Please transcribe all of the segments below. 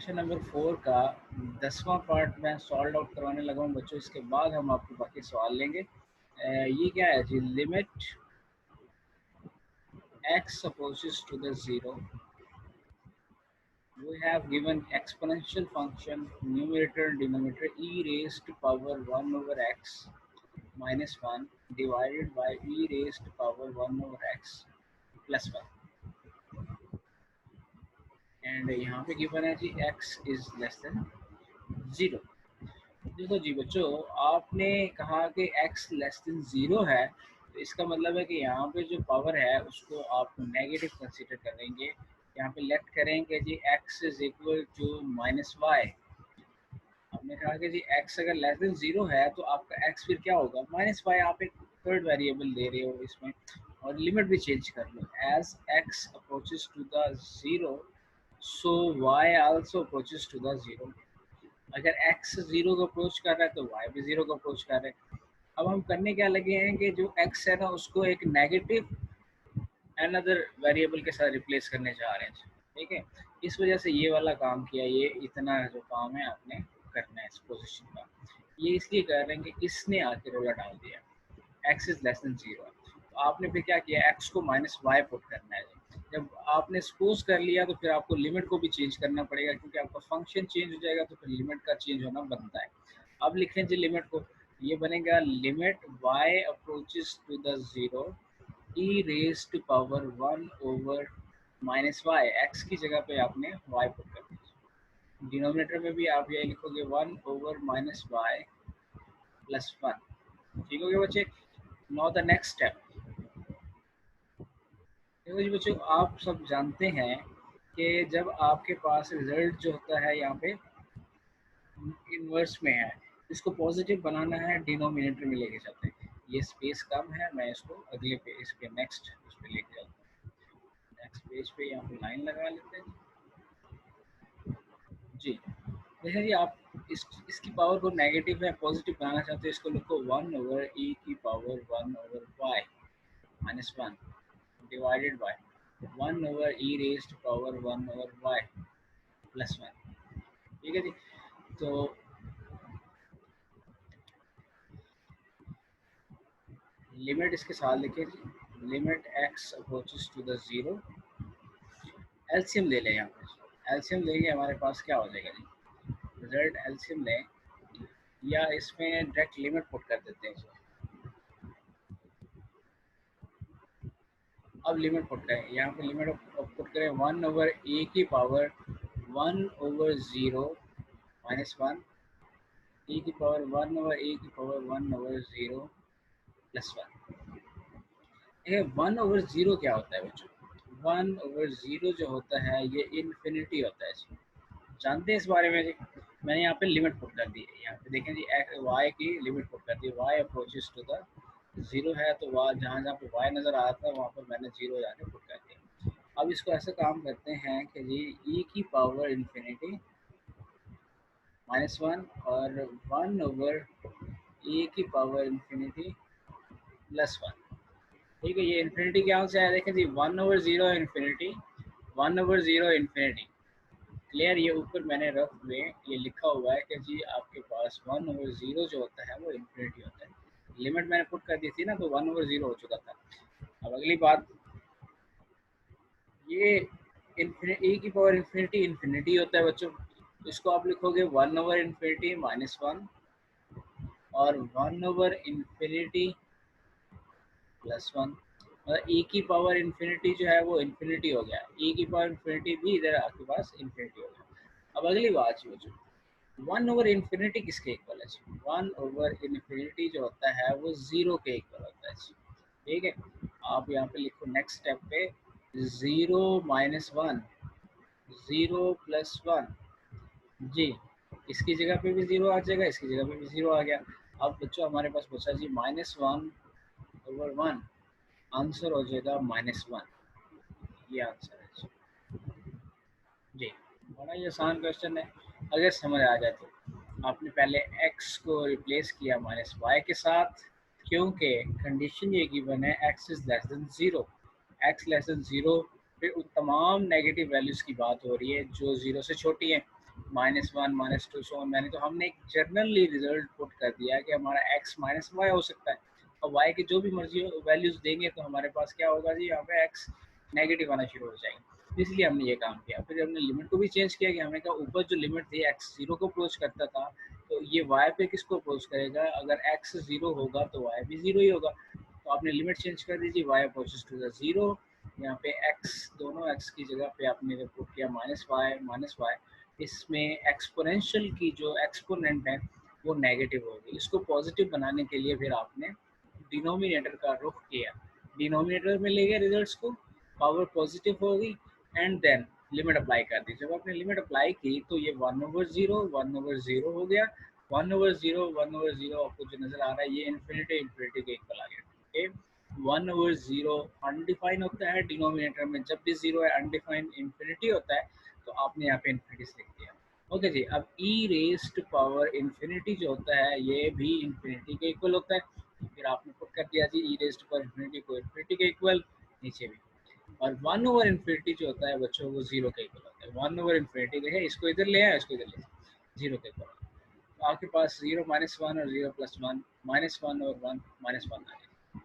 Question number 4 का 10वां part मैं solve out करवाने लगा हूँ बच्चों। इसके बाद हम आपके बाकी सवाल लेंगे। ये क्या है जी? Limit x approaches to the zero, we have given exponential function numerator and denominator e raised to power 1 over x minus 1 divided by e raised to power 1 over x plus 1, and यहाँ पे given है जी x is less than 0। देखो जी बच्चों, आपने कहा कि x less than 0 है, तो इसका मतलब है कि यहाँ पे जो पावर है उसको आप नेगेटिव कंसीडर करेंगे। यहाँ पे लेट करेंगे G x is equal to minus Y. आपने कहा कि जी x अगर लेस देन 0 है तो आपका x फिर क्या होगा? Minus Y. आप एक थर्ड वेरिएबल दे रहे हो इसमें, और लिमिट भी चेंज कर लो। As x approaches to the 0 so y also approaches to the 0। अगर x 0 को अप्रोच कर रहा है तो y भी 0 को अप्रोच कर रहा है। अब हम करने क्या लगे हैं कि जो x है ना उसको एक नेगेटिव अनदर वेरिएबल के साथ रिप्लेस करने जा रहे हैं। ठीक है, इस वजह से ये वाला काम किया। ये इतना जो काम है आपने करना है इस पोजीशन का, ये इसलिए कर रहे हैं कि इसने आके रोला डाल दिया x इज लेस देन 0। तो आपने फिर क्या किया? x को माइनस वाई पुट करना है। जब आपने सपोज कर लिया तो फिर आपको लिमिट को भी चेंज करना पड़ेगा, क्योंकि आपका फंक्शन चेंज हो जाएगा तो फिर लिमिट का चेंज होना बनता है। अब लिखें जी लिमिट को, ये बनेगा limit y approaches to the 0 e raise to power 1 over minus Y. x की जगह पे आपने y पुट कर दिया। डिनोमिनेटर में भी आप ये लिखोगे 1 ओवर माइनस वाई प्लस 1। ठीक हो गया बच्चे? Now the next step. देखो जी बच्चों, आप सब जानते हैं कि जब आपके पास रिजल्ट जो होता है यहाँ पे इनवर्स में है, इसको पॉजिटिव बनाना है, डिनोमिनेटर में लेके जाते हैं। ये स्पेस कम है, मैं इसको अगले पेज पे नेक्स्ट उस पे लेके जाता हूँ। नेक्स्ट पेज पे यहाँ पे लाइन लगा लेते हैं जी। देखिए जी, आप इसकी पावर को नेगेटिव या पॉजिटिव बनाना चाहते हो, इसको लिखो 1 ओवर e की power 1 over y minus 1 divided by 1 over e raised power 1 over y plus 1। ठीक है जी, तो लिमिट इसके साथ लिखिए जी, limit x approaches to the 0। LCM ले लें। यहाँ पर एलसीएम लेंगे, हमारे पास क्या हो जाएगा जी? रिजल्ट एलसीएम लें, या इसमें डायरेक्ट लिमिट पुट कर देते हैं। अब लिमिट पुट करें, यहाँ पे लिमिट पुट करें 1 ओवर ए की पावर 1 ओवर 0 माइनस 1 e की पावर 1 ओवर ए की पावर 1 ओवर 0 प्लस 1। ये 1 ओवर 0 क्या होता है बच्चों? 1 ओवर 0 जो होता है ये इन्फिनिटी होता है जी। जानते हैं इस बारे में जी? मैंने यहाँ पे लिमिट पुट कर दी है। यहाँ पे देखें जी, y की लिमिट पुट कर दी। y अप्रोचेस टू द 0 है, तो वहाँ जहाँ जहाँ पे y नज़र आ रहा था वहाँ पर मैंने 0 जाके पुट कर दिया। अब इसको ऐसे काम करते हैं कि जी e की पावर इन्फिनिटी माइनस 1 और 1 ओवर e की पावर इन्फिनिटी प्लस 1। ठीक है, ये इन्फिनिटी क्या से आया? देखें जी 1 over 0 infinity, 1 over 0 infinity. Clear? ये ऊपर मैंने रफ में ये लिखा हुआ है कि जी आपके पास 1 ओवर 0 जो होता है वो इन्फिनिटी होता है। लिमिट मैंने पुट कर दी थी ना, तो 1 ओवर 0 हो चुका था। अब अगली बात, ये इन्फिनिटी की पावर इन्फिनिटी इन्फिनिटी होता है बच्चों। इसको आप लिखोगे 1 ओवर इन्फिनिटी माइनस 1 और 1 ओवर इन्फिनिटी प्लस 1। मतलब e की पावर इन्फिनिटी जो है वो इन्फिनिटी हो गया, e की पावर इन्फिनिटी भी इधर आपके पास इन्फिनिटी हो गया। अब अगली बात बच्चों, 1 ओवर इन्फिनिटी किसके इक्वल है? 1 ओवर इन्फिनिटी जो होता है वो 0 के इक्वल होता है। ठीक है, आप यहाँ पे लिखो नेक्स्ट स्टेप पे 0 माइनस 1 0 प्लस 1 जी। इसकी जगह पे भी 0 आ जाएगा, इसकी जगह पे भी 0 आ गया। अब बच्चों हमारे पास बचा जी माइनस 1 ओवर 1, आंसर हो जाएगा माइनस 1। ये आंसर है जी। बड़ा ही आसान क्वेश्चन है अगर समझ आ जाए तो। आपने पहले x को रिप्लेस किया माइनस वाई के साथ, क्योंकि कंडीशन ये गिवन है x is less than 0। x less than 0, फिर उन तमाम नेगेटिव वैल्यूज़ की बात हो रही है जो 0 से छोटी हैं। -1 -2 सो ऑन, मैंने तो हमने एक जनरली रिजल्ट पुट कर दिया है कि हमारा x माइनस वाई हो सकता है, और y की जो भी मर्जी वैल्यूज देंगे तो हमारे पास क्या होगा जी, यहाँ पे x नेगेटिव आना शुरू हो जाएगा। इसलिए हमने ये काम किया। फिर हमने लिमिट को भी चेंज किया कि हमने कहा ऊपर जो लिमिट थी x 0 को अप्रोच करता था, तो ये y पे किसको अप्रोच करेगा, अगर x 0 होगा तो y भी 0 ही होगा। तो आपने लिमिट चेंज कर दीजिए, y अप्रोचेस टू द 0, यहाँ पे x, दोनों x की जगह पे आपने पुट किया -y, इसमें एक्सपोनेंशियल की जो एक्सपोनेंट है वो नेगेटिव होगी। इसको पॉजिटिव बनाने के लिए फिर आपने डिनोमिनेटर का रुख किया, डिनोमिनेटर में ले गए रिजल्ट्स को, पावर पॉजिटिव होगी, एंड देन लिमिट अप्लाई कर दी। जब आपने लिमिट अप्लाई की तो ये 1/0 हो गया। 1/0 आपको जो नजर आ रहा है ये इन्फिनिटी के इक्वल आ गया। ठीक है, 1/0 अनडिफाइन होता है डिनोमिनेटर में, जब भी जीरो है अनडिफाइंड इन्फिनिटी होता है, तो आपने यहाँ पे इन्फिनिटी लिख दिया। ओके जी, अब ई रेस्ट पावर इन्फिनिटी जो होता है ये भी इन्फिनिटी के इक्वल होता है, फिर आपने पुट कर दिया जी ई रेस्ट पावर इन्फिनिटी को इन्फिनिटी के इक्वल, नीचे भी। और 1/इन्फिनिटी जो होता है बच्चों वो जीरो के इक्वल होता है। 1/इन्फिनिटी देखें, इसको इधर ले आया, इसको इधर ले आया, जीरो के इक्वल। तो आपके पास 0 -1 और 0 +1, -1 और 1 -1 आ गया।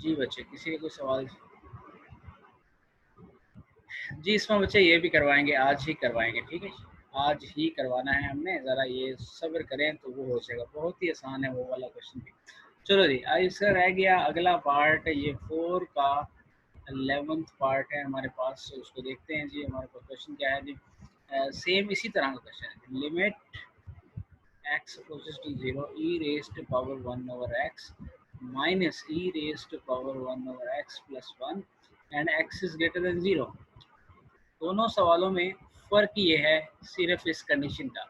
जी बच्चे, किसी का कोई सवाल? जी इसमें बच्चे ये भी करवाएंगे, आज ही करवाएंगे, ठीक है, आज ही करवाना है हमने, ज़रा ये सब्र करें तो वो हो जाएगा, बहुत ही आसान है वो वाला क्वेश्चन भी। चलो जी, आज इसका रह गया अगला पार्ट, ये 4 का 11th पार्ट है हमारे पास, तो उसको देखते हैं जी। हमारे पास क्वेश्चन क्या है जी, सेम इसी तरह का क्वेश्चन है, limit x approaches to 0 e raised to power 1 over x minus e raised to power 1 over x plus 1 and x is greater than 0। दोनों सवालों में फ़र्क ये है सिर्फ इस कंडीशन का,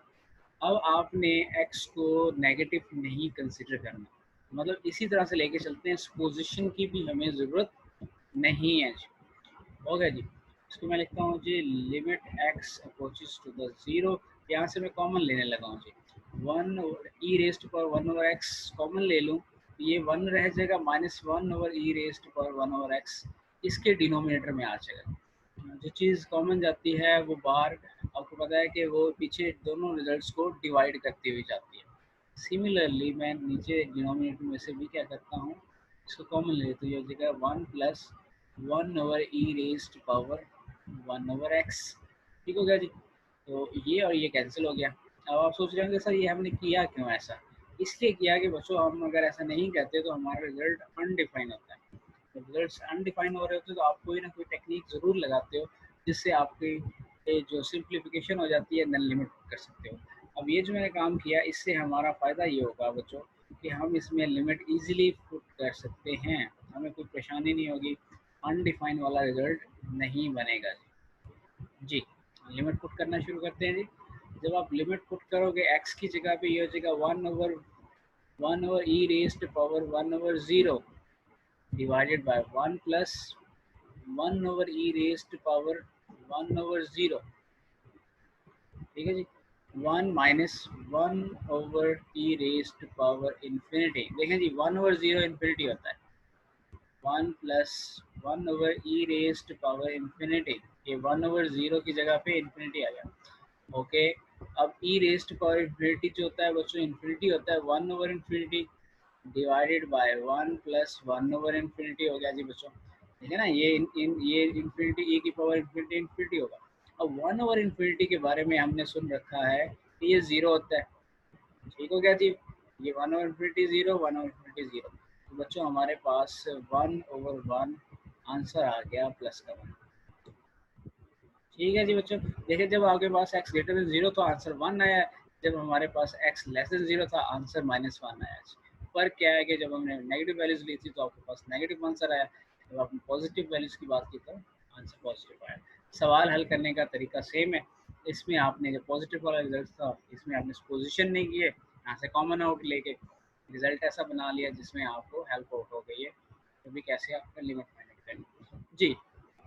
अब आपने x को नेगेटिव नहीं कंसिडर करना, मतलब इसी तरह से लेके चलते हैं, पोजीशन की भी हमें ज़रूरत नहीं है जी। हो गया जी, इसको मैं लिखता हूँ जी, limit x approaches to the 0, यहाँ से मैं कॉमन लेने लगा हूँ जी, 1 ई रेस्ट पर 1 ओवर एक्स कॉमन ले लूँ, ये 1 रह जाएगा, -1 ओवर ई रेस्ट पर 1 ओवर एक्स इसके डिनोमिनेटर में आ जाएगा। जो चीज़ कॉमन जाती है वो बाहर, आपको पता है कि वो पीछे दोनों रिजल्ट्स को डिवाइड करती हुई जाती है। सिमिलरली मैं नीचे डिनोमिनेटर में से भी क्या करता हूँ, इसको कॉमन ले लेते हो जगह 1 + 1 ओवर ई रेस्ट पावर 1 ओवर एक्स, ठीक हो गया जी। तो ये और ये कैंसिल हो गया। अब आप सोच रहे होंगे सर ये हमने किया क्यों ऐसा, इसलिए किया कि बच्चों हम अगर ऐसा नहीं करते तो हमारा रिजल्ट अनडिफाइन होता है। रिजल्ट्स अनडिफाइन हो रहे होते तो आप कोई ना कोई टेक्निक ज़रूर लगाते हो जिससे आपकी जो सिंप्लीफिकेशन हो जाती है नन लिमिट कर सकते हो। अब ये जो मैंने काम किया इससे हमारा फ़ायदा ये होगा बच्चों कि हम इसमें लिमिट इजीली पुट कर सकते हैं, हमें कोई परेशानी नहीं होगी, अनडिफाइन वाला रिजल्ट नहीं बनेगा जी। लिमिट पुट करना शुरू करते हैं जी। जब आप लिमिट पुट करोगे x की जगह पे ये हो जाएगा 1 over E rest power 1 over 0 divided by 1 plus 1 over E rest power 1 over 0, ठीक है जी। 1 माइनस 1 ओवर ई रेस्ट पावर इन्फिनिटी, देखें जी 1 ओवर 0 इन्फिनिटी होता है, 1 प्लस 1 ओवर ई रेस्ट पावर इन्फिनिटी, ये 1 ओवर 0 की जगह पे इन्फिनिटी आ गया। ओके, अब ई रेस्ट पावर इन्फिनिटी जो होता है बच्चों इन्फिनिटी होता है 1 over infinity divided by 1 plus 1 over infinity हो गया जी बच्चों, ठीक है ना, ये इन्फिनिटी e की पावर इन्फिनिटी इन्फिनिटी होगा। अब 1 ओवर इन्फिनिटी के बारे में हमने सुन रखा है कि ये ज़ीरो होता है, ठीक हो गया जी, ये 1 ओवर इन्फिनिटी 0, 1 ओवर इन्फिनिटी 0, तो बच्चों हमारे पास 1 ओवर 1 आंसर आ गया प्लस का 1, ठीक है जी बच्चों। देखिए जब आपके पास x ग्रेटर देन 0 तो आंसर 1 आया, जब हमारे पास x लेस देन 0 था आंसर -1 आया। फर्क क्या है कि जब हमने नेगेटिव वैल्यूज ली थी तो आपके पास नेगेटिव आंसर आया, जब आपने पॉजिटिव वैल्यूज की बात की तो आंसर पॉजिटिव आया। सवाल हल करने का तरीका सेम है, इसमें आपने जो पॉजिटिव वाला रिजल्ट था इसमें आपने पोजिशन नहीं किए, यहाँ से कॉमन आउट लेके रिजल्ट ऐसा बना लिया जिसमें आपको हेल्प आउट हो गई है तो भी कैसे आपका लिमिट फाइंड करेंगे जी।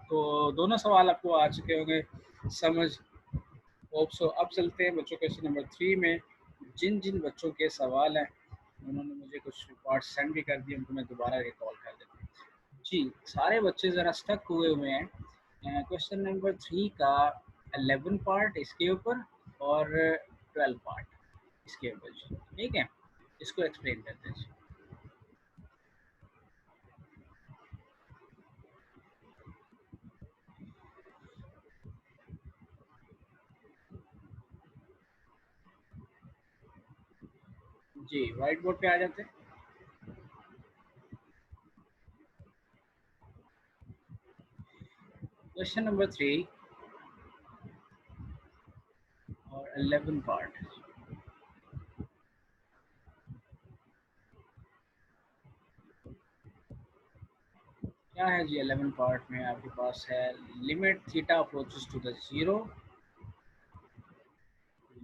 तो दोनों सवाल आपको आ चुके होंगे समझ, होप सो। अब चलते हैं बच्चों क्वेश्चन नंबर 3 में। जिन जिन बच्चों के सवाल हैं उन्होंने मुझे कुछ पार्ट सेंड भी कर दिए, उनको मैं दोबारा रिकॉल कर देता हूँ जी। सारे बच्चे ज़रा स्टक हुए हुए हैं क्वेश्चन नंबर 3 का 11 पार्ट इसके ऊपर और 12 पार्ट इसके ऊपर जी, ठीक है। इसको एक्सप्लेन करते हैं जी। व्हाइट बोर्ड पे आ जाते हैं। क्वेश्चन नंबर 3 और 11 पार्ट। क्या है जी 11 पार्ट में आपके पास है limit theta approaches to the zero,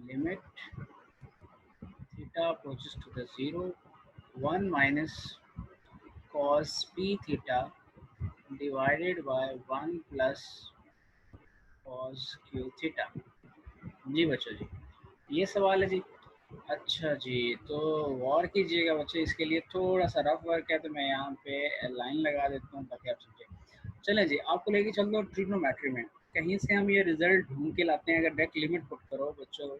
limit theta approaches to the zero, 1 minus cos p theta divided by 1 plus cos q theta। जी बच्चों जी, ये सवाल है जी। अच्छा जी, तो गौर कीजिएगा बच्चे, इसके लिए थोड़ा सा रफ वर्क है तो मैं यहाँ पे लाइन लगा देता हूँ ताकि आप समझें। चलें जी, आपको लेके चल दो ट्रिग्नोमेट्री में। कहीं से हम ये रिजल्ट ढूंढ के लाते हैं। अगर डायरेक्ट लिमिट पुट करो बच्चों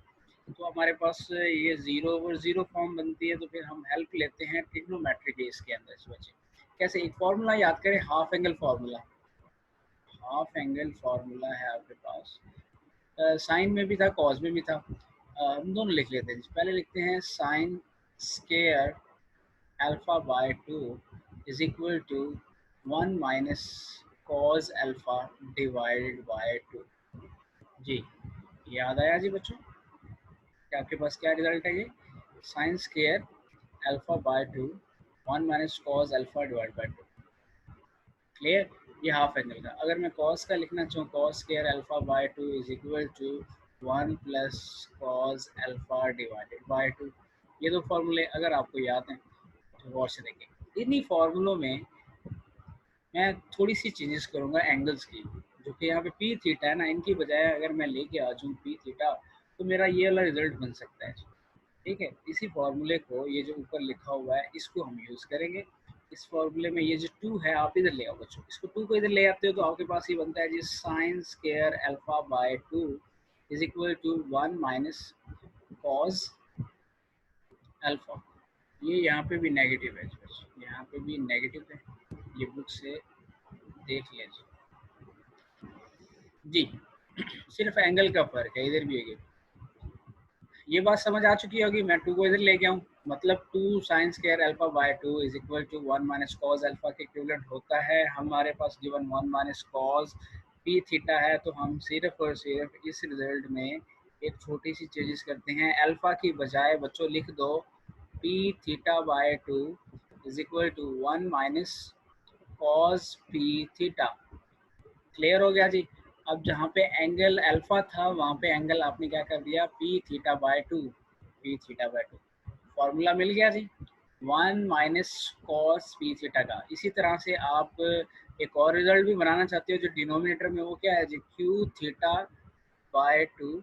तो हमारे पास ये 0 ओवर 0 फॉर्म बनती है, तो फिर हम हेल्प लेते हैं ट्रिग्नोमेट्री के इसके अंदर से बच्चे। कैसे? एक फार्मूला याद करें, half angle formula. Half angle formula है आपके पास, साइन में भी था कॉज में भी था। हम दोनों लिख लेते हैं। पहले लिखते हैं sine square alpha by 2 is equal to 1 minus cos alpha divided by 2। जी, याद आया जी बच्चों? कि आपके पास क्या रिजल्ट है? ये sine square alpha by 2 1 minus cos alpha divide by 2। Clear? ये हाफ एंगल का। अगर मैं कॉस का लिखना चाहूँ, cos square alpha by 2 is equal to 1 plus cos alpha divided by 2। ये दो फॉर्मूले अगर आपको याद हैं तो गौर से देखें। इन्हीं फॉर्मूलों में मैं थोड़ी सी चेंजेस करूँगा एंगल्स की, जो कि यहाँ पे पी थीटा है ना, इनकी बजाय अगर मैं लेके आ जाऊँ पी थीटा तो मेरा ये वाला रिजल्ट बन सकता है। ठीक है, इसी फॉर्मूले को, ये जो ऊपर लिखा हुआ है, इसको हम यूज़ करेंगे। इस फॉर्मूले में ये जो 2 है आप इधर ले आओ बच्चों, इसको 2 को इधर ले आते हो तो आपके पास ये बनता है जी sine square alpha by 2 is equal to 1 minus cos alpha. ये यहाँ पे भी नेगेटिव है बच्चों, यहाँ पे भी नेगेटिव है, ये बुक से देख लीजिए जी। सिर्फ एंगल का फर्क है, इधर भी है। ये बात समझ आ चुकी होगी। मैं 2 को इधर लेके आऊँ, मतलब 2 sine square alpha by 2 is equal to 1 minus cos alpha के इक्विवेलेंट होता है। हमारे पास given 1 minus cos P theta है, तो हम सिर्फ और सिर्फ इस रिजल्ट में एक छोटी सी चेंजेस करते हैं। अल्फा की बजाय बच्चों लिख दो P theta by 2 is equal to 1 minus cos P theta. Clear हो गया जी? अब जहाँ पे एंगल अल्फा था वहाँ पे एंगल आपने क्या कर दिया, p theta by 2। P theta by 2 formula मिल गया जी, 1 माइनस कॉस पी थीटा का। इसी तरह से आप एक और रिजल्ट भी बनाना चाहते हो जो डिनोमिनेटर में, वो क्या है जी, q theta by 2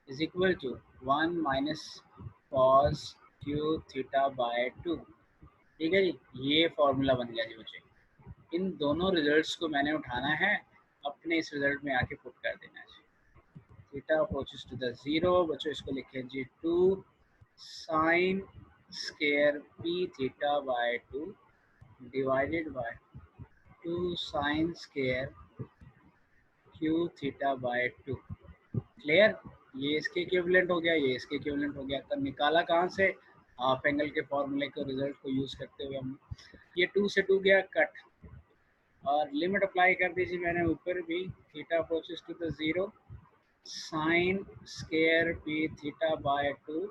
is equal to 1 minus cos q theta by 2। ठीक है जी, ये फॉर्मूला बन गया जी बच्चे। इन दोनों रिजल्ट्स को मैंने उठाना है, अपने इस रिजल्ट में आके पुट कर देना है। Theta approaches to the zero बच्चों, इसको लिखें जी 2 sine square P theta by 2 divided by 2 sine square Q theta by 2। Clear? ये इसके इक्विवेलेंट हो गया, ये इसके इक्विवेलेंट हो गया। तब निकाला कहाँ से? हाफ एंगल के फॉर्मूले को, रिजल्ट को यूज करते हुए हम। ये 2 से 2 गया कट, और लिमिट अप्लाई कर दीजिए मैंने ऊपर भी, theta approaches to the zero sine square P theta by 2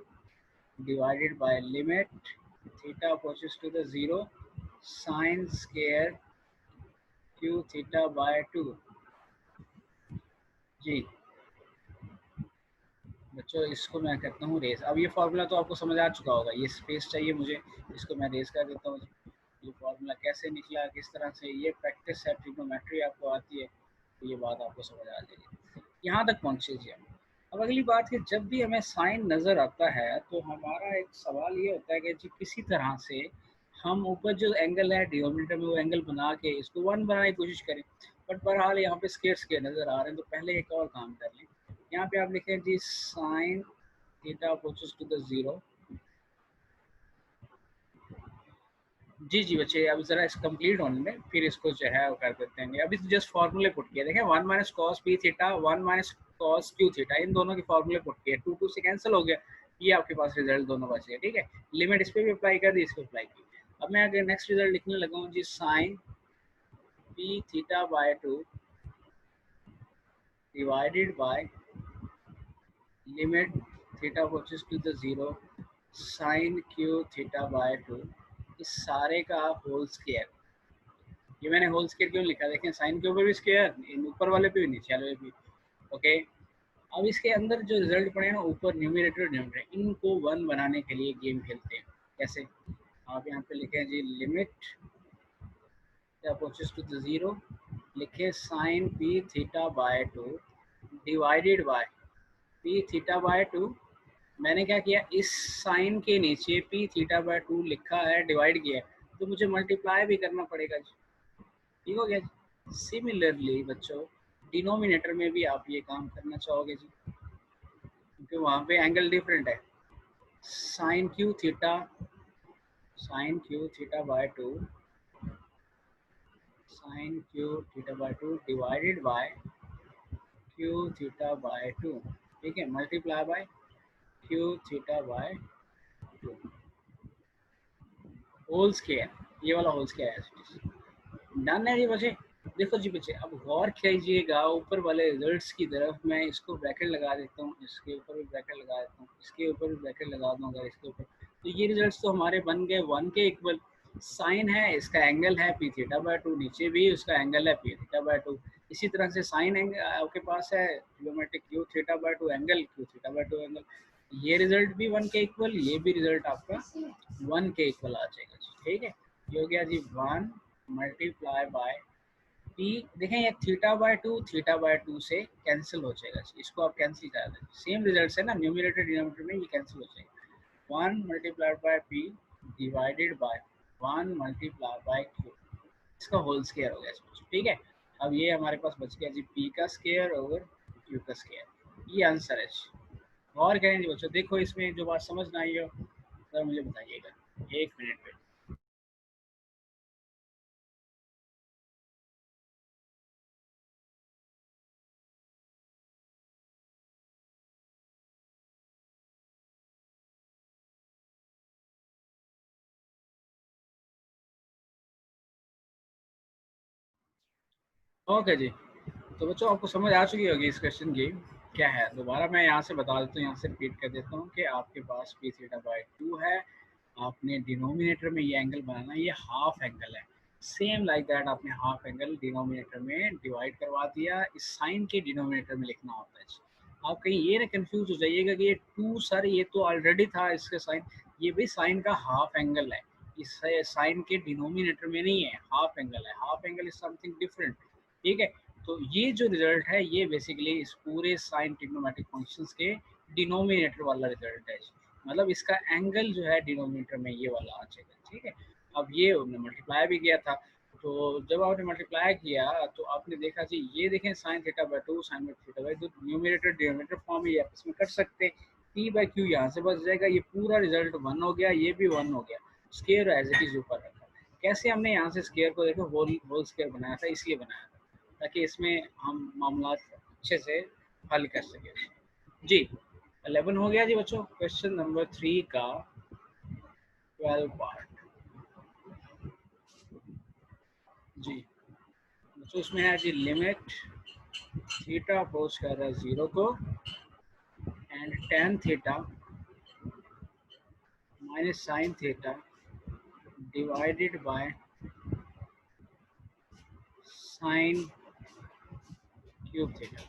divided by limit theta approaches to the zero sine square Q theta by 2। जी बच्चों, इसको मैं करता हूँ रेस। अब ये फार्मूला तो आपको समझ आ चुका होगा, ये स्पेस चाहिए मुझे, इसको मैं रेस कर देता हूँ। ये फार्मूला कैसे निकला, किस तरह से, ये प्रैक्टिस है, ट्रिग्नोमेट्री आपको आती है तो ये बात आपको समझ आ जाएगी। यहाँ तक पहुँचे जी हम। अब अगली बात है, जब भी हमें साइन नज़र आता है तो हमारा एक सवाल ये होता है कि जी किसी तरह से हम ऊपर जो एंगल है डिनोमिनेटर में वो एंगल बना के इसको 1 बनाने की कोशिश करें। बट बहरहाल यहाँ पे स्केयर स्केयर नज़र आ रहे हैं, तो पहले एक और काम कर लें। यहाँ पे आप लिखें जी sine theta approaches to the zero. जी जी बच्चे, अब जरा इस कंप्लीट होने में फिर इसको जो है वो कर देते हैं। अभी तो जस्ट फार्मूले पुट किए, देखें 1 minus cos p theta 1 minus cos q theta, इन दोनों के फार्मूले पुट किए, 2 2 से कैंसिल हो गया, ये आपके पास रिजल्ट दोनों बचे। ठीक है, लिमिट इस पर भी अप्लाई कर दी, इस पर अप्लाई की। अब मैं अगर नेक्स्ट रिजल्ट लिखने लगा हूँ जी sine p theta by 2 divided by limit theta approaches to the zero sine Q theta by 2, इस सारे का होल स्क्वायर। ये मैंने होल स्क्वायर क्यों लिखा, देखें साइन के ऊपर भी स्क्वायर, ऊपर वाले पे भी नीचे वाले पे भी। ओके, अब इसके अंदर जो रिजल्ट पड़े ना ऊपर न्यूमरेटर डिनोमिनेटर, इनको वन बनाने के लिए गेम खेलते हैं। कैसे, आप यहाँ पे लिखे जी limit approaches to the zero, लिखे sine p theta by 2 divided by p theta by 2। मैंने क्या किया, इस साइन के नीचे पी थीटा बाय 2 लिखा है, डिवाइड किया है, तो मुझे मल्टीप्लाई भी करना पड़ेगा जी। ठीक हो गया जी। सिमिलरली बच्चों डिनोमिनेटर में भी आप ये काम करना चाहोगे जी, क्योंकि वहाँ पे एंगल डिफरेंट है। Sine Q theta by 2 sine Q theta by 2 divided by Q theta by 2। ठीक है, multiply by Q theta by 2 whole square, ये वाला होल स्क्वायर है। डन है जी बच्चे। देखो जी बच्चे, अब गौर कीजिएगा ऊपर वाले रिजल्ट्स की तरफ। मैं इसको ब्रैकेट लगा देता हूँ, इसके ऊपर भी ब्रैकेट लगा देता हूँ, इसके ऊपर भी ब्रैकेट लगा दूँ अगर इसके ऊपर, तो ये रिजल्ट्स तो हमारे बन गए 1 के इक्वल। साइन है, इसका एंगल है पी थीटा बाय 2, नीचे भी उसका एंगल है पी थीटा बाय 2। इसी तरह से साइन एंगल आपके पास है geometric Q theta by 2 angle Q theta by 2 angle, ये रिजल्ट भी 1 के इक्वल, ये भी रिजल्ट आपका 1 के इक्वल आ जाएगा जी। ठीक है, ये हो गया जी 1 मल्टीप्लाई बाय पी। देखें ये थीटा बाय 2 से कैंसिल हो जाएगा, इसको आप कैंसिल कर दें, सेम रिजल्ट है ना, न्यूमरेटर डिनोमिनेटर में ये कैंसिल हो जाएगा। 1 multiply by P divided by 1 multiply by Q, इसका होल स्क्वायर हो गया इसमें। ठीक है, अब ये हमारे पास बच गया जी पी का स्क्वायर ओवर क्यू का स्क्वायर, ये आंसर है। और कहें जी बच्चों, देखो इसमें जो बात समझ ना आई हो तो मुझे बताइएगा 1 मिनट में। ओके जी, तो बच्चों आपको समझ आ चुकी होगी इस क्वेश्चन की क्या है। दोबारा मैं यहाँ से बता देता हूँ, यहाँ से रिपीट कर देता हूँ कि आपके पास पी थीटा बाई 2 है, आपने डिनोमिनेटर में ये एंगल बनाना है, ये हाफ एंगल है। सेम लाइक दैट आपने हाफ एंगल डिनोमिनेटर में डिवाइड करवा दिया, इस साइन के डिनोमिनेटर में लिखना होता है। आप कहीं ये ना कंफ्यूज हो जाइएगा कि ये 2 सर ये तो ऑलरेडी था इसके साइन, ये भी साइन का हाफ एंगल है, इस साइन के डिनोमिनेटर में नहीं है, हाफ एंगल है, half angle is something different. ठीक है, तो ये जो रिजल्ट है ये बेसिकली इस पूरे साइन ट्रिग्नोमेट्रिक फंक्शंस के डिनोमिनेटर वाला रिजल्ट है, मतलब इसका एंगल जो है डिनोमिनेटर में ये वाला आ जाएगा। ठीक है, अब ये मल्टीप्लाई भी किया था, तो जब आपने मल्टीप्लाई किया तो आपने देखा जी, ये देखें sine theta by 2 sine theta by 2 numerator denominator form ही आपस में कर सकते हैं, पी बाय क्यू यहाँ से बच जाएगा, ये पूरा रिजल्ट 1 हो गया, ये भी 1 हो गया, स्केयर एज इट इज ऊपर रखा। कैसे हमने यहाँ से स्केयर को देखो होल स्केयर बनाया था, इसलिए बनाया था ताकि इसमें हम मामला अच्छे से हल कर सकें। जी 11 हो गया जी बच्चों, क्वेश्चन नंबर 3 का 12 पार्ट। जी बच्चों इसमें है जी लिमिट थीटा अप्रोच कर रहा है जीरो को and tan theta minus sine theta divided by sine cube theta.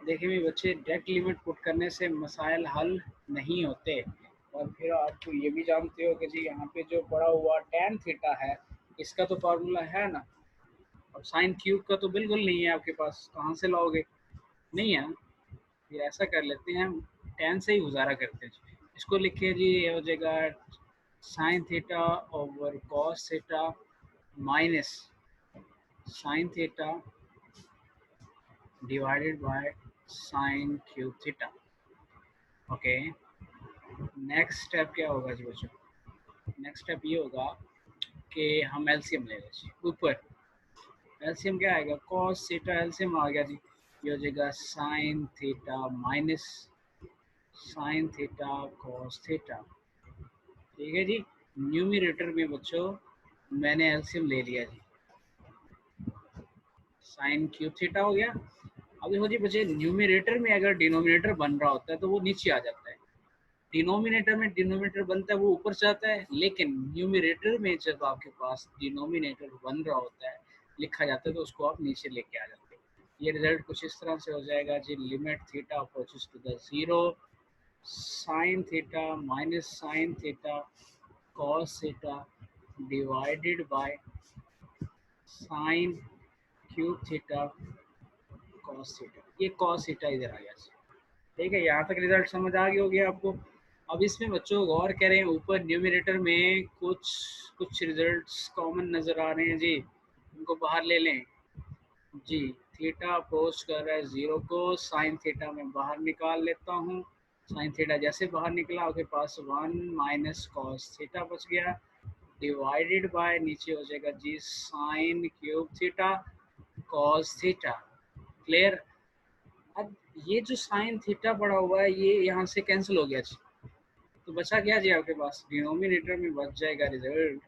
देखिए मेरे बच्चे, डायरेक्ट लिमिट पुट करने से मसाइल हल नहीं होते, और फिर आपको ये भी जानते हो कि जी यहाँ पे जो पड़ा हुआ टेन थीटा है इसका तो फार्मूला है ना, और साइन क्यूब का तो बिल्कुल नहीं है आपके पास, कहाँ से लाओगे, नहीं है। फिर ऐसा कर लेते हैं हम, टेन से ही गुजारा करते हैं, इसको लिखिए जी, ये हो जाएगा sine theta over cos theta minus sine theta divided by sine cube theta. Okay, next step क्या होगा जी बच्चों? नेक्स्ट स्टेप ये होगा कि हम एलसीएम ले लें जी। ऊपर एलसीएम क्या आएगा? कॉस थीटा एलसीएम आ गया जी। ये हो जाएगा sign theta minus sine theta cos theta. ठीक है जी। न्यूमरेटर में बच्चों मैंने एलसीएम ले लिया जी, साइन क्यूब थीटा हो गया। अब देखो जी बच्चे, न्यूमरेटर में अगर डिनोमिनेटर बन रहा होता है तो वो नीचे आ जाता है, डिनोमिनेटर में डिनोमिनेटर बनता है वो ऊपर जाता है, लेकिन न्यूमरेटर में जब आपके पास डिनोमिनेटर बन रहा होता है, लिखा जाता है, तो उसको आप नीचे लेके आ जाते हैं। ये रिजल्ट कुछ इस तरह से हो जाएगा जी। Limit theta approaches to the zero, sine theta minus sine theta cos theta divided by sine cube theta cos theta. ये कॉस थीटा इधर आ गया। ठीक है, यहाँ तक रिजल्ट समझ आ गया होगी आपको। अब इसमें बच्चों गौर करें, ऊपर न्यूमरेटर में कुछ कुछ रिजल्ट्स कॉमन नज़र आ रहे हैं जी, उनको बाहर ले लें जी। थीटा अप्रोच कर रहा है ज़ीरो को, साइन थीटा में बाहर निकाल लेता हूँ। साइन थीटा जैसे बाहर निकला, आपके पास वन माइनस कॉस थीटा बच गया, डिवाइडेड बाय नीचे हो जाएगा जी sine cube theta cos theta. Clear? अब ये जो साइन थीटा पड़ा हुआ है ये यहाँ से कैंसिल हो गया जी, तो बचा क्या जी आपके पास? डिनोमिनेटर में बच जाएगा रिजल्ट।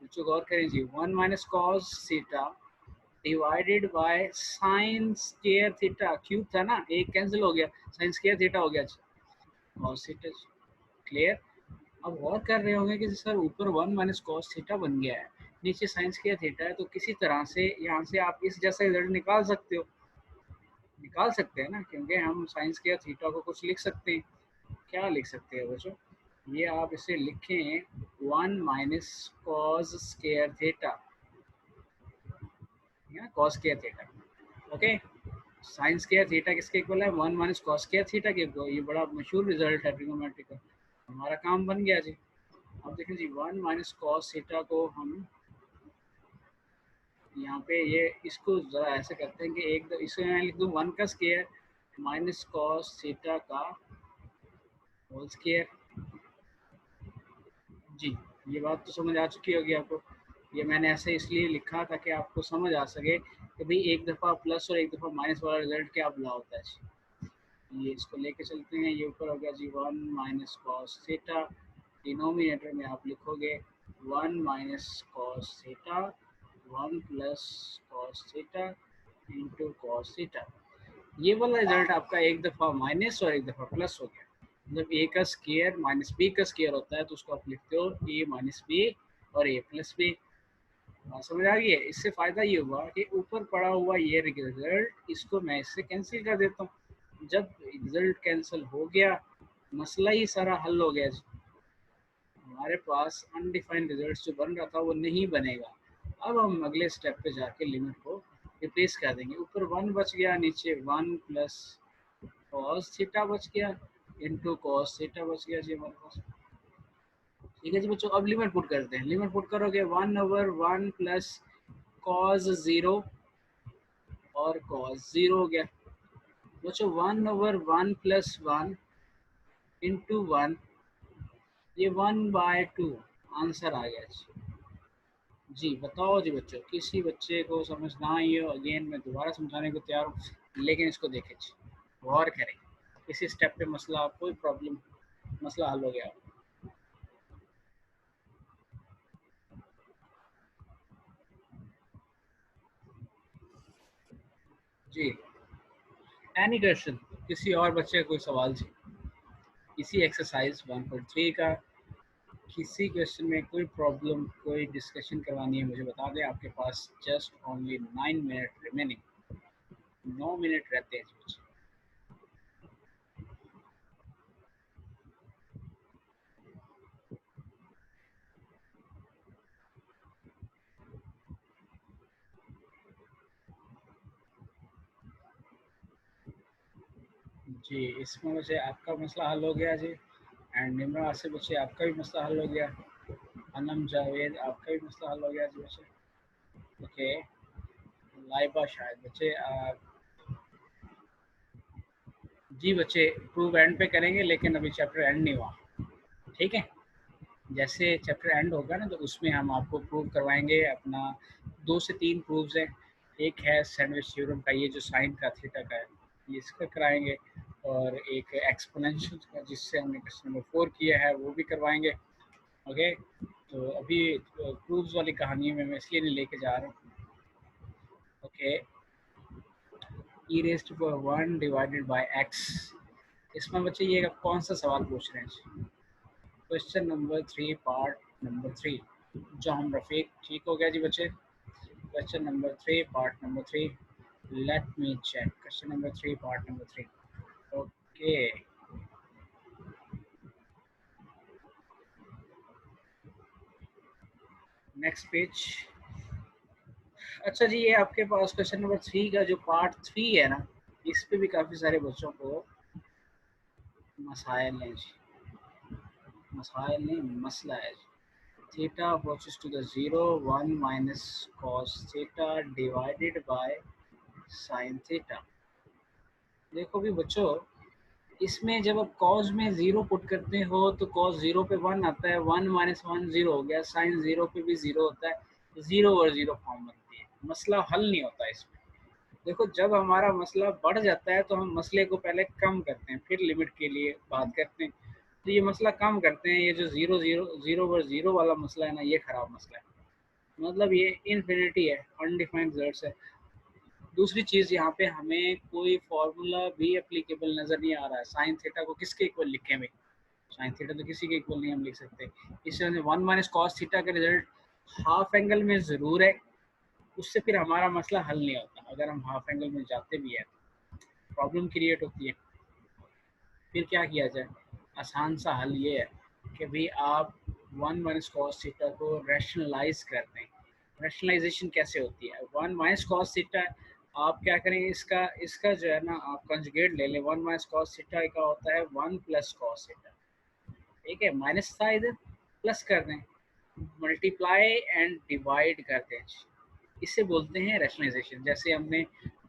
बच्चों गौर करें जी, one minus cos theta divided by sine square theta, cube था ना, एक कैंसिल हो गया, साइन स्क्वायर थीटा हो गया जी, कॉस थीटा। क्लियर? अब गौर कर रहे होंगे कि सर ऊपर वन माइनस कॉस थीटा बन गया है, नीचे साइन स्क्वायर थीटा है, तो किसी तरह से यहाँ से आप इस जैसा रिजल्ट निकाल सकते हो। निकाल सकते हैं ना, क्योंकि हम साइन स्क्वायर थीटा को कुछ लिख सकते हैं। क्या लिख सकते हैं बच्चों? ये आप इसे लिखें one minus cos square theta, या cos square theta. Okay, sine square theta किसके इक्वल है? One minus cos square theta के इक्वल। ये बड़ा मशहूर रिजल्ट है ट्रिग्नोमेट्री का, हमारा काम बन गया जी। अब देखें जी, वन माइनस कॉस थीटा को हम यहाँ पे ये इसको ज़रा ऐसे करते हैं कि एक इसे मैं लिख दूँ वन का स्क्वायर माइनस कॉस थीटा का होल स्क्वायर जी। ये बात तो समझ आ चुकी होगी आपको। ये मैंने ऐसे इसलिए लिखा ताकि आपको समझ आ सके कि भाई एक दफ़ा प्लस और एक दफ़ा माइनस वाला रिजल्ट क्या बुला होता है जी। ये इसको लेके चलते हैं। ये ऊपर हो गया जी one minus cos theta, denominator में आप लिखोगे one minus cos theta, one plus cos theta into cos theta. ये वाला रिजल्ट आपका एक दफ़ा माइनस और एक दफ़ा प्लस हो गया। मतलब ए का स्क्वायर माइनस बी का स्क्वायर होता है, तो उसको आप लिखते हो ए माइनस बी और ए प्लस बी। बात समझ आ गई है? इससे फ़ायदा ये हुआ कि ऊपर पड़ा हुआ ये रिजल्ट, इसको मैं इससे कैंसिल कर देता हूँ। जब रिजल्ट कैंसिल हो गया, मसला ही सारा हल हो गया। हमारे पास अनडिफाइंड रिजल्ट जो बन रहा था वो नहीं बनेगा। अब हम अगले स्टेप पे जाके लिमिट को रिप्लेस कर देंगे। ऊपर वन बच गया, नीचे वन प्लस कॉस थीटा बच गया इंटू कॉस थीटा बच गया जी हमारे पास। ठीक है जी बच्चों, अब लिमिट पुट करते हैं। लिमिट पुट करोगे one over one plus cos zero और कॉस ज़ीरो हो गया बच्चों, one over one plus one into one, ये वन बाय टू आंसर आ गया जी। जी बताओ जी बच्चों, किसी बच्चे को समझ ना आई हो, अगेन मैं दोबारा समझाने को तैयार हूँ, लेकिन इसको देखें जी, गौर करें। इसी स्टेप पे मसला, कोई प्रॉब्लम, मसला हल हो गया। जी, एनी क्वेश्चन? किसी और बच्चे का कोई सवाल जी, इसी एक्सरसाइज 1.3 का किसी क्वेश्चन में कोई प्रॉब्लम, कोई डिस्कशन करवानी है मुझे बता दें। आपके पास just only 9 minute remaining, 9 minute रहते हैं जी। जी, इसमें मुझे आपका मसला हल हो गया जी, एंड निम्रा आसिफ बच्चे आपका भी मसला हल हो गया, अनम जावेद आपका भी मसला हल हो गया जी बच्चे। ओके, लाइबा शायद बच्चे जी बच्चे, प्रूव एंड पे करेंगे, लेकिन अभी चैप्टर एंड नहीं हुआ, ठीक है। जैसे चैप्टर एंड होगा ना, तो उसमें हम आपको प्रूव करवाएंगे अपना 2 से 3 प्रूव्स हैं। एक है सैंडविच थ्योरम का, ये जो साइन का थीटा का है, ये इसका कराएंगे, और एक एक्सपोनेंशियल का जिससे हमने क्वेश्चन नंबर 4 किया है, वो भी करवाएंगे। ओके, तो अभी प्रूव्स वाली कहानी में मैं इसलिए नहीं लेके जा रहा हूँ। Okay, E raise to power 1 divided by X, इसमें बच्चे ये कौन सा सवाल पूछ रहे हैं? क्वेश्चन नंबर 3 पार्ट नंबर 3, जो हम रफ़ीक, ठीक हो गया जी बच्चे। Question number 3 part number 3, let me check question number 3 part number 3। Okay, next page. अच्छा जी, ये आपके पास क्वेश्चन नंबर 3 का जो पार्ट 3 है ना, इस पे भी काफ़ी सारे बच्चों को मसाइल हैं जी, मसाइल नहीं मसला है जी। Theta approaches to the 0, 1 minus cos theta divided by sine theta. देखो भी बच्चों, इसमें जब आप कॉस में 0 पुट करते हो तो कॉस 0 पे 1 आता है, 1 माइनस 1 0 हो गया, साइन 0 पे भी 0 होता है, 0 और 0 फॉर्म बनती है, मसला हल नहीं होता इसमें। देखो, जब हमारा मसला बढ़ जाता है तो हम मसले को पहले कम करते हैं, फिर लिमिट के लिए बात करते हैं। तो ये मसला कम करते हैं, ये जो 0 0 0 और 0 वाला मसला है ना, ये ख़राब मसला है, मतलब ये इन्फिनिटी है, अनडिफाइंड रिजल्ट्स है। दूसरी चीज़, यहाँ पे हमें कोई फार्मूला भी एप्लीकेबल नज़र नहीं आ रहा है। साइन थीटा को किसके इक्वल लिखें भाई? साइन थीटा तो किसी के इक्वल नहीं हम लिख सकते। इस तरह से 1 माइनस कॉस थीटा का रिजल्ट हाफ एंगल में ज़रूर है, उससे फिर हमारा मसला हल नहीं होता। अगर हम हाफ एंगल में जाते भी हैं तो प्रॉब्लम क्रिएट होती है। फिर क्या किया जाए? आसान सा हल ये है कि भाई आप 1 माइनस कॉस थीटा को रैशनलाइज कर दें। रैशनलाइजेशन कैसे होती है? 1 माइनस कॉस थीटा, आप क्या करें, इसका इसका जो है ना, आप कंजुगेट ले लें। 1 माइनस कॉस थीटा का होता है 1 प्लस कॉस थीटा, ठीक है, माइनस था इधर, प्लस कर दें, मल्टीप्लाई एंड डिवाइड कर दें, इसे बोलते हैं रैशनलाइजेशन। जैसे हमने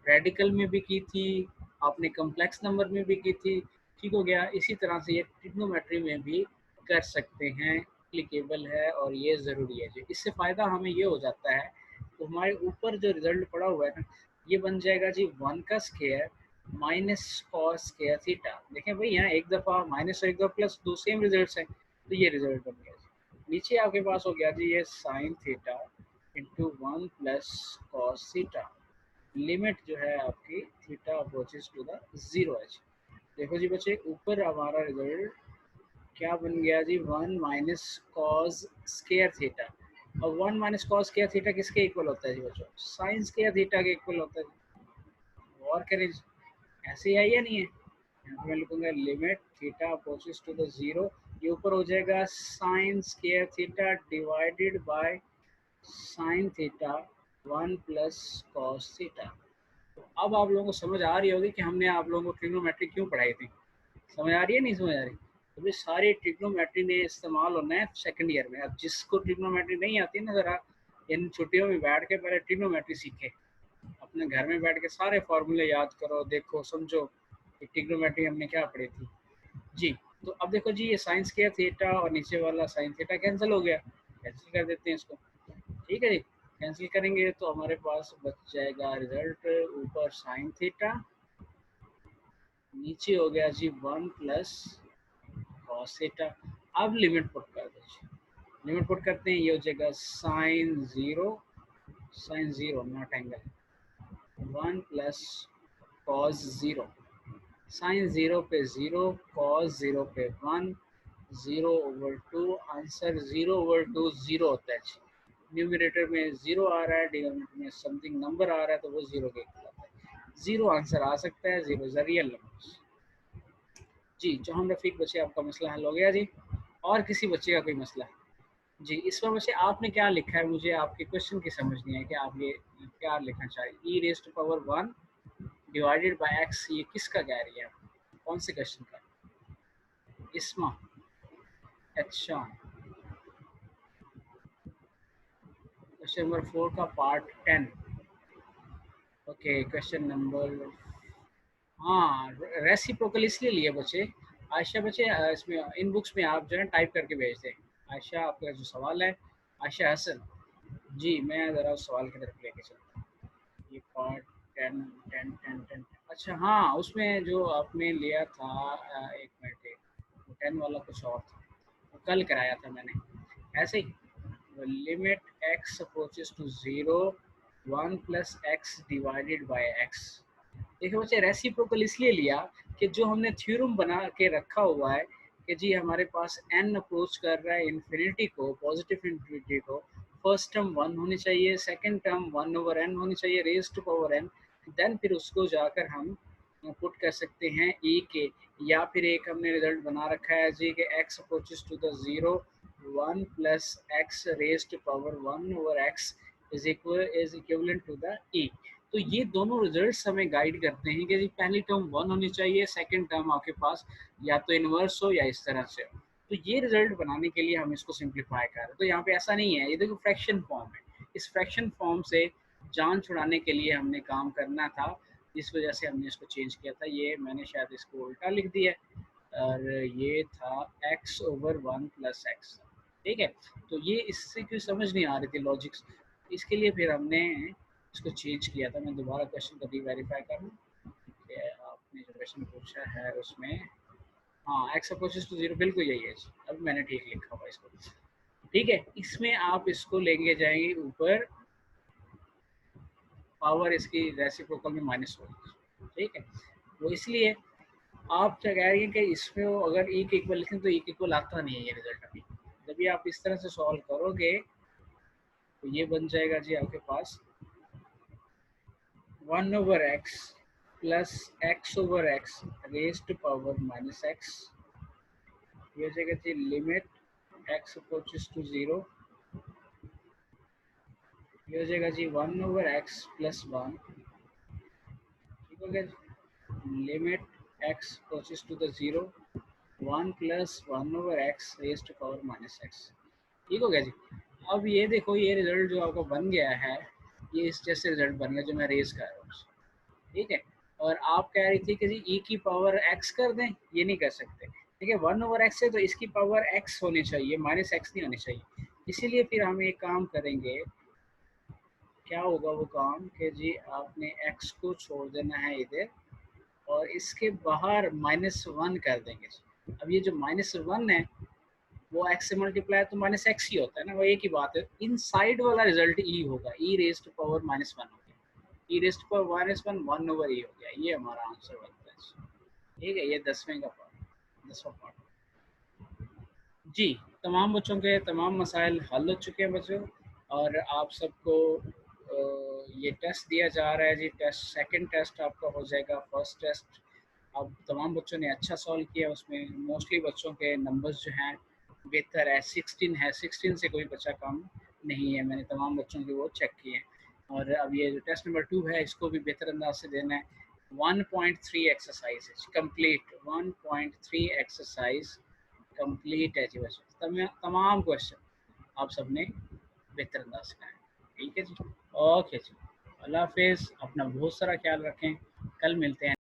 रेडिकल में भी की थी, आपने कम्प्लेक्स नंबर में भी की थी, ठीक हो गया। इसी तरह से ये ट्रिग्नोमेट्री में भी कर सकते हैं, एप्लीकेबल है और ये ज़रूरी है जी। इससे फ़ायदा हमें ये हो जाता है, तो हमारे ऊपर जो रिजल्ट पड़ा हुआ है ना, ये बन जाएगा जी 1 का square minus cos square theta. देखें भाई, यहाँ एक दफ़ा माइनस और एक दफ़ा प्लस, दो सेम रिजल्ट्स हैं, तो ये रिजल्ट बन गया जी। नीचे आपके पास हो गया जी ये sine theta into 1 plus cos theta. Limit जो है आपकी थीटा अप्रोचेस टू द 0 है। देखो जी बच्चे, ऊपर हमारा रिजल्ट क्या बन गया जी, 1 माइनस कॉस स्क्वायर थीटा। और 1 माइनस कॉस स्क्वायर थीटा किसके इक्वल होता है जी बच्चों? साइन स्क्वायर थीटा के इक्वल होता है। और करें, ऐसे ही है या नहीं है? यहाँ पे मैं लिखूंगा limit theta approaches to the 0, ये ऊपर हो जाएगा sine square theta divided by sine theta 1 plus cos theta. तो अब आप लोगों को समझ आ रही होगी कि हमने आप लोगों को ट्रिग्नोमेट्री क्यों पढ़ाई थी। समझ आ रही है, नहीं समझ आ रही? तो भाई सारी ट्रिग्नोमेट्री ने इस्तेमाल होना है सेकंड ईयर में। अब जिसको ट्रिग्नोमेट्री नहीं आती ना, ज़रा इन छुट्टियों में बैठ के पहले ट्रिग्नोमेट्री सीखे, अपने घर में बैठ के सारे फार्मूले याद करो, देखो समझो कि ट्रिग्नोमेट्री हमने क्या पढ़ी थी जी। तो अब देखो जी, ये साइन स्क्वायर थीटा और नीचे वाला साइन थीटा कैंसिल हो गया, कैंसिल कर देते हैं इसको, ठीक है जी। कैंसिल करेंगे तो हमारे पास बच जाएगा रिजल्ट, ऊपर साइन थीटा, नीचे हो गया जी 1 प्लस कॉस थीटा। अब लिमिट पुट कर दो जी, लिमिट पुट करते हैं, ये हो जाएगा sine zero naught angle 1 plus cos zero, sine zero पे जीरो, कॉस जीरो पे 1, 0 ओवर 2, आंसर 0 ओवर 2 0 होता है जी। न्यूमरेटर में 0 आ रहा है, डिनोमिनेटर में समथिंग नंबर आ रहा है, तो वो 0 के इक्वल आता है। 0 आंसर आ सकता है, 0 इज अ रियल नंबर जी। जहाँ रफीक बच्चे, आपका मसला हल हो गया जी। और किसी बच्चे का कोई मसला है जी? इस पर बच्चे आपने क्या लिखा है, मुझे आपके क्वेश्चन की समझ नहीं है कि आप ये क्या लिखना चाहिए। E raise to power 1 divided by x, ये किसका कह रही है, कौन से क्वेश्चन का? इसमा, अच्छा, क्वेश्चन नंबर 4 का पार्ट 10। ओके, क्वेश्चन नंबर, हाँ, रेसिप्रोकल इसलिए लिए बच्चे। आयशा बच्चे इसमें इन बुक्स में आप जो है टाइप करके भेज दें। आयशा आपका जो सवाल है, आयशा हसन, जी मैं ज़रा उस सवाल की तरफ लेके चलता हूँ। ये पार्ट 10 10 10 10 अच्छा हाँ, उसमें जो आपने लिया था 1 मिनट, 10 वाला कुछ और था, वो कल कराया था मैंने, ऐसे ही limit x approaches to 0 1 plus x divided by x. देखिए बच्चे रेसिप्रोकल इसलिए लिया कि जो हमने थ्योरम बना के रखा हुआ है कि जी हमारे पास n अप्रोच कर रहा है इन्फिनिटी को, पॉजिटिव इन्फिनिटी को, फर्स्ट टर्म 1 होनी चाहिए, सेकंड टर्म 1 ओवर n होनी चाहिए raise to power n, then फिर उसको जाकर हम पुट कर सकते हैं e के, या फिर एक हमने रिजल्ट बना रखा है जी कि x approaches to the 0 1 plus x raise to power 1 over x is equivalent to the e। तो ये दोनों रिजल्ट्स हमें गाइड करते हैं कि जी पहली टर्म 1 होनी चाहिए, सेकंड टर्म आपके पास या तो इनवर्स हो या इस तरह से हो। तो ये रिजल्ट बनाने के लिए हम इसको सिंप्लीफाई कर रहे हैं। तो यहाँ पे ऐसा नहीं है, ये देखो फ्रैक्शन फॉर्म है, इस फ्रैक्शन फॉर्म से जान छुड़ाने के लिए हमने काम करना था, इस वजह से हमने इसको चेंज किया था। ये मैंने शायद इसको उल्टा लिख दिया और ये था x ओवर 1 प्लस एक्स, ठीक है। तो ये इससे क्यों समझ नहीं आ रही थी लॉजिक्स, इसके लिए फिर हमने इसको चेंज किया था। मैं दोबारा क्वेश्चन को री-वेरीफाई कर लूँ कि आपने जो क्वेश्चन पूछा है उसमें, हाँ एक्स अप्रोचेस टू 0 बिल्कुल यही है। अब मैंने ठीक लिखा हुआ इसको, ठीक है। इसमें आप इसको लेके जाएंगे ऊपर, पावर इसकी रेसिप्रोकल में माइनस होगी, ठीक है। वो इसलिए आप क्या कह रही हैं कि इसमें वो अगर ई के इक्वल लिखें तो ई के इक्वल आता नहीं है ये रिजल्ट अभी। जब भी आप इस तरह से सॉल्व करोगे तो ये बन जाएगा जी आपके पास 1 over X plus X over x raise to power minus X, ये हो जाएगा जी लिमिट एक्स अप्रोचेस टू 0, ये हो जाएगा जी 1 ओवर एक्स प्लस 1, ठीक हो गया जी, limit x approaches to the 0 1 plus 1 over x raise to power minus x, ठीक हो गया जी। अब ये देखो ये रिजल्ट जो आपका बन गया है, ये इस जैसे रिजल्ट बन गया जो मैं रेज कर रहा हूँ, ठीक है। और आप कह रही थी कि जी ई की पावर एक्स कर दें, ये नहीं कर सकते, ठीक है। 1 ओवर एक्स है तो इसकी पावर एक्स होनी चाहिए, माइनस एक्स नहीं होनी चाहिए। इसीलिए फिर हम एक काम करेंगे, क्या होगा वो काम कि जी आपने एक्स को छोड़ देना है इधर और इसके बाहर -1 कर देंगे। अब ये जो -1 है वो एक्स से मल्टीप्लाई तो माइनस एक्स ही होता है ना, वो एक ही बात है। इन साइड वाला रिजल्ट ई होगा, ई रेज टू पावर -1 हो गया, ई रेज टू पावर -1 1 ओवर ई हो गया, ये हमारा आंसर बनता है, ठीक है। ये 10वें का पार्ट, 10वां पार्ट। जी, तमाम बच्चों के तमाम मसाइल हल हो चुके हैं बच्चों, और आप सबको ये टेस्ट दिया जा रहा है जी। टेस्ट सेकंड टेस्ट आपका हो जाएगा, फर्स्ट टेस्ट अब तमाम बच्चों ने अच्छा सॉल्व किया, उसमें मोस्टली बच्चों के नंबर्स जो हैं बेहतर है, 16 है, 16 से कोई बच्चा कम नहीं है, मैंने तमाम बच्चों के वो चेक किए हैं। और अब ये जो टेस्ट नंबर 2 है इसको भी बेहतर अंदाज से देना है। 1.3 एक्सरसाइज कंप्लीट, 1.3 एक्सरसाइज कंप्लीट है जी बच्चों, तमाम क्वेश्चन आप सबने बेहतर अंदाज से कराए, ठीक है जी। ओके जी, अल्लाह हाफिज़, अपना बहुत सारा ख्याल रखें, कल मिलते हैं।